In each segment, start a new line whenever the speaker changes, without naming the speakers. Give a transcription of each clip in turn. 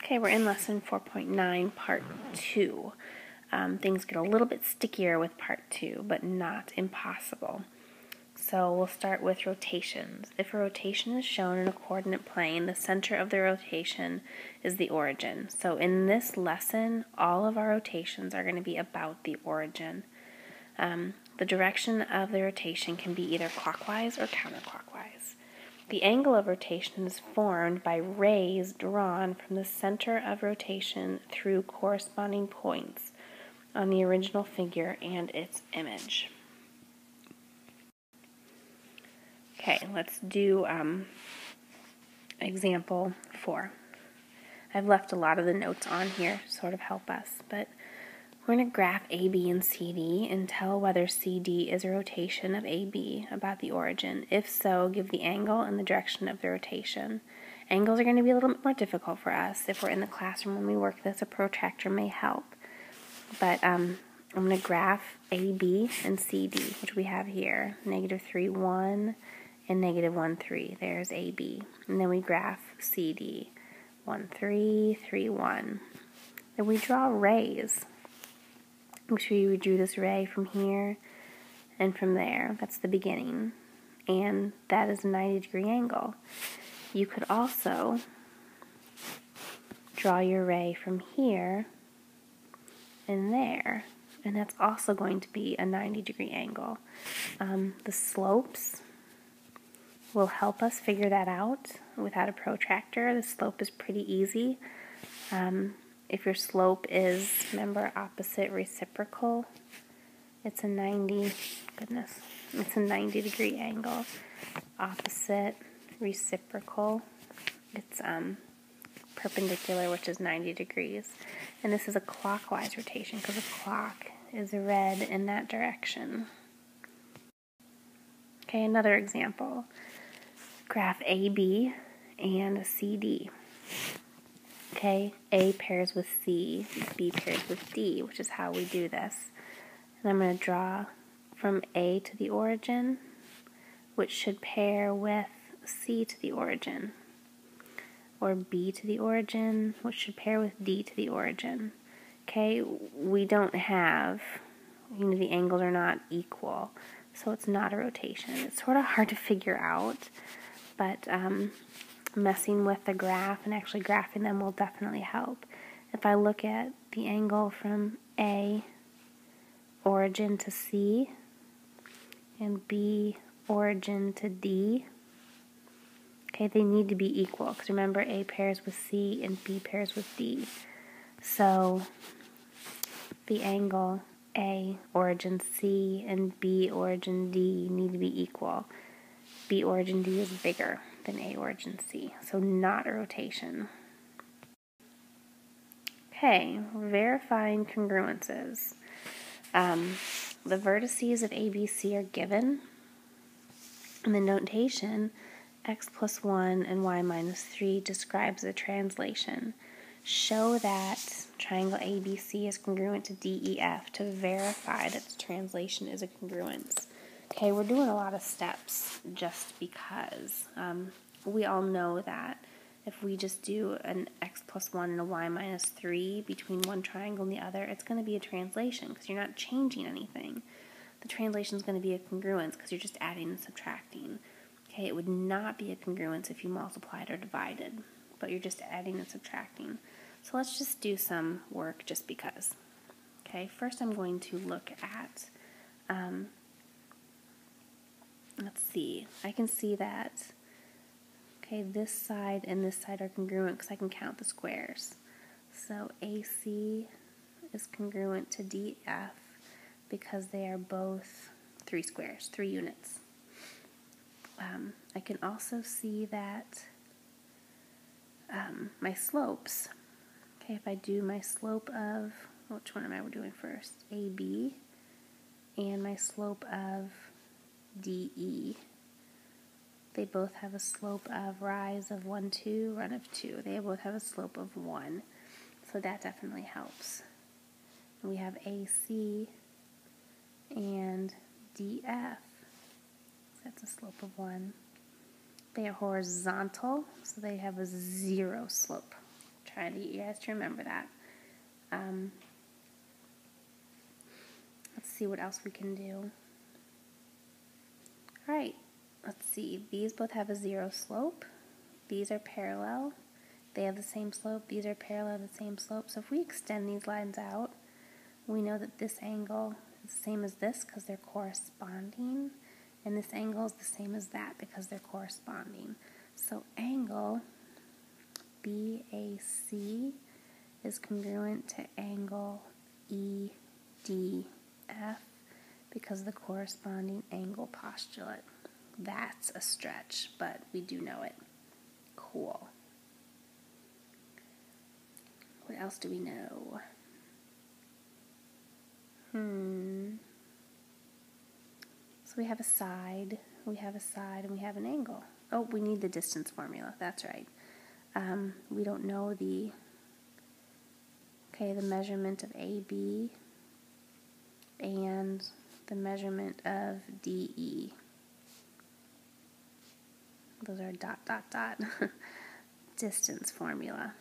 Okay, we're in lesson 4.9, part 2. Things get a little bit stickier with part 2, but not impossible. So we'll start with rotations. If a rotation is shown in a coordinate plane, the center of the rotation is the origin. So in this lesson, all of our rotations are going to be about the origin. The direction of the rotation can be either clockwise or counterclockwise. The angle of rotation is formed by rays drawn from the center of rotation through corresponding points on the original figure and its image. Okay, let's do example 4. I've left a lot of the notes on here to sort of help us, but we're going to graph AB and CD and tell whether CD is a rotation of AB about the origin. If so, give the angle and the direction of the rotation. Angles are going to be a little bit more difficult for us. If we're in the classroom when we work this, a protractor may help. But I'm going to graph AB and CD, which we have here, -3, 1, and -1, 3. There's AB. And then we graph CD, 1, 3, 3, 1. Then we draw rays. Make sure you drew this ray from here and from there. That's the beginning. And that is a 90-degree angle. You could also draw your ray from here and there. And that's also going to be a 90-degree angle. The slopes will help us figure that out without a protractor. The slope is pretty easy. If your slope is, remember, opposite reciprocal, it's a 90-degree angle. Opposite reciprocal, it's perpendicular, which is 90 degrees. And this is a clockwise rotation because a clock is red in that direction. Okay, another example. Graph AB and CD. Okay, A pairs with C, B pairs with D, which is how we do this. And I'm going to draw from A to the origin, which should pair with C to the origin, or B to the origin, which should pair with D to the origin. Okay, we don't have, the angles are not equal, so it's not a rotation. It's sort of hard to figure out, but messing with the graph and actually graphing them will definitely help. If I look at the angle from A, origin to C, and B, origin to D, okay, they need to be equal, because remember, A pairs with C and B pairs with D. So the angle A, origin C, and B, origin D need to be equal. B, origin D is bigger than A, origin C, so not a rotation. Okay, verifying congruences. The vertices of ABC are given. In the notation, x plus 1 and y minus 3 describes the translation. Show that triangle ABC is congruent to DEF to verify that the translation is a congruence. Okay, we're doing a lot of steps just because we all know that if we just do an x plus 1 and a y minus 3 between one triangle and the other, it's going to be a translation because you're not changing anything. The translation is going to be a congruence because you're just adding and subtracting. Okay, it would not be a congruence if you multiplied or divided, but you're just adding and subtracting. So let's just do some work just because. Okay, first I'm going to look at, let's see, I can see that, okay, this side and this side are congruent because I can count the squares. So AC is congruent to DF because they are both 3 squares, 3 units. I can also see that my slopes, okay, if I do my slope of, which one am I doing first? AB, and my slope of DE, they both have a slope of rise of 1, 2, run of 2. They both have a slope of 1, so that definitely helps. And we have AC and DF, that's a slope of 1. They are horizontal, so they have a 0 slope. Try trying to get you guys to remember that. Let's see what else we can do. Alright, let's see. These both have a 0 slope. These are parallel. They have the same slope. These are parallel, the same slope. So if we extend these lines out, we know that this angle is the same as this because they're corresponding. And this angle is the same as that because they're corresponding. So angle BAC is congruent to angle EDF because of the corresponding angle postulate. That's a stretch, but we do know it. Cool. What else do we know? So we have a side, and we have an angle. Oh, we need the distance formula. That's right. We don't know the measurement of AB and the measurement of DE. Those are ... distance formula.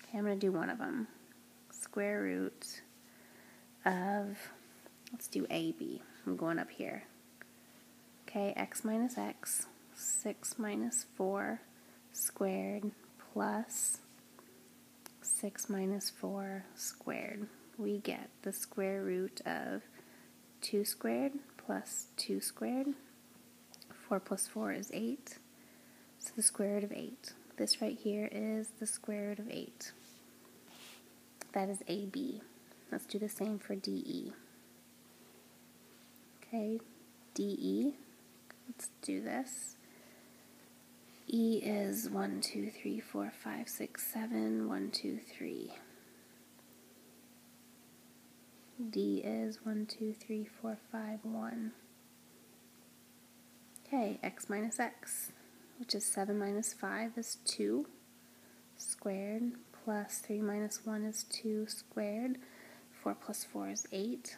Okay, I'm going to do one of them. Square root of, let's do AB. I'm going up here. Okay, x minus x, 6 minus 4 squared plus 6 minus 4 squared. We get the square root of 2 squared plus 2 squared. 4 plus 4 is 8. So the square root of 8. This right here is the square root of 8. That is AB. Let's do the same for DE. Okay, DE. Let's do this. E is 1, 2, 3, 4, 5, 6, 7, 1, 2, 3. D is 1, 2, 3, 4, 5, 1. Okay, x minus x, which is 7 minus 5 is 2 squared, plus 3 minus 1 is 2 squared, 4 plus 4 is 8.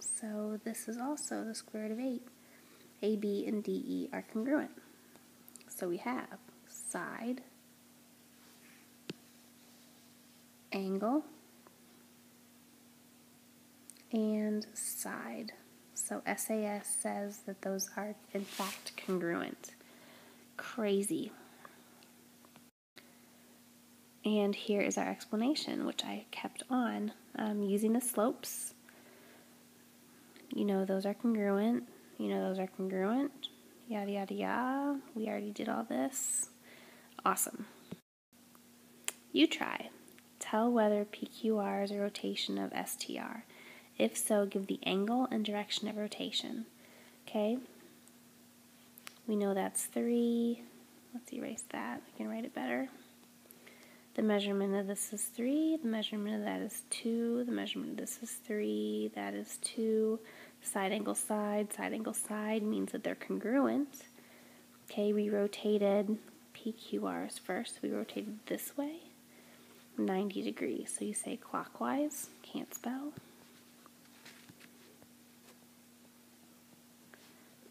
So this is also the square root of 8. AB and DE are congruent. So we have side, angle, and side. So SAS says that those are in fact congruent. Crazy. And here is our explanation, which I kept on using the slopes. You know those are congruent. You know those are congruent. Yada, yada, yada. We already did all this. Awesome. You try. Tell whether PQR is a rotation of STR. If so, give the angle and direction of rotation. Okay? We know that's 3. Let's erase that. I can write it better. The measurement of this is 3. The measurement of that is 2. The measurement of this is 3. That is 2. Side angle side means that they're congruent. Okay, we rotated PQRs first. We rotated this way, 90 degrees. So you say clockwise, can't spell.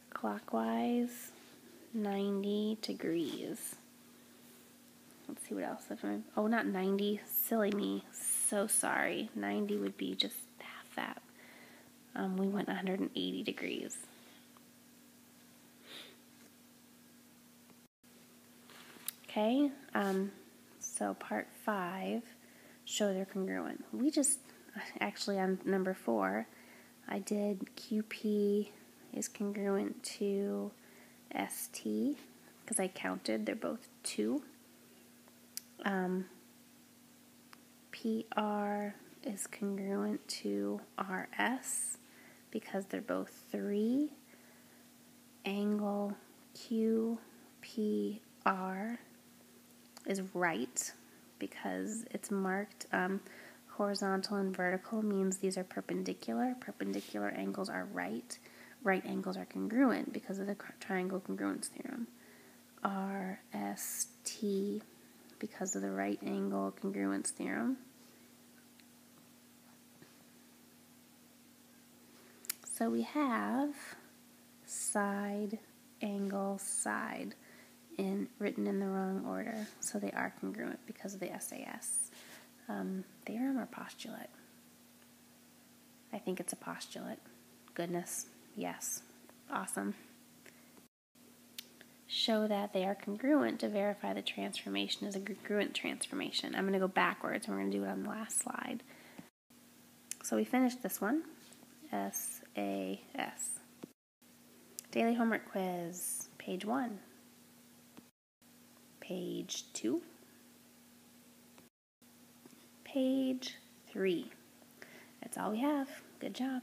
Clockwise, 90 degrees. Let's see what else. Oh, not 90. Silly me. So sorry. 90 would be just half that. We went 180 degrees. Okay, so part 5, show they're congruent. We just, actually on number 4, I did QP is congruent to ST, because I counted, they're both 2. PR is congruent to RS, because they're both 3. Angle QPR is right, because it's marked horizontal and vertical means these are perpendicular. Perpendicular angles are right. Right angles are congruent because of the triangle congruence theorem. RST because of the right angle congruence theorem. So we have side, angle, side written in the wrong order, so they are congruent because of the SAS. Theorem or postulate? I think it's a postulate. Goodness, yes. Awesome. Show that they are congruent to verify the transformation is a congruent transformation. I'm going to go backwards, and we're going to do it on the last slide. So we finished this one. SAS. Daily homework quiz, page 1. Page 2. Page 3. That's all we have. Good job.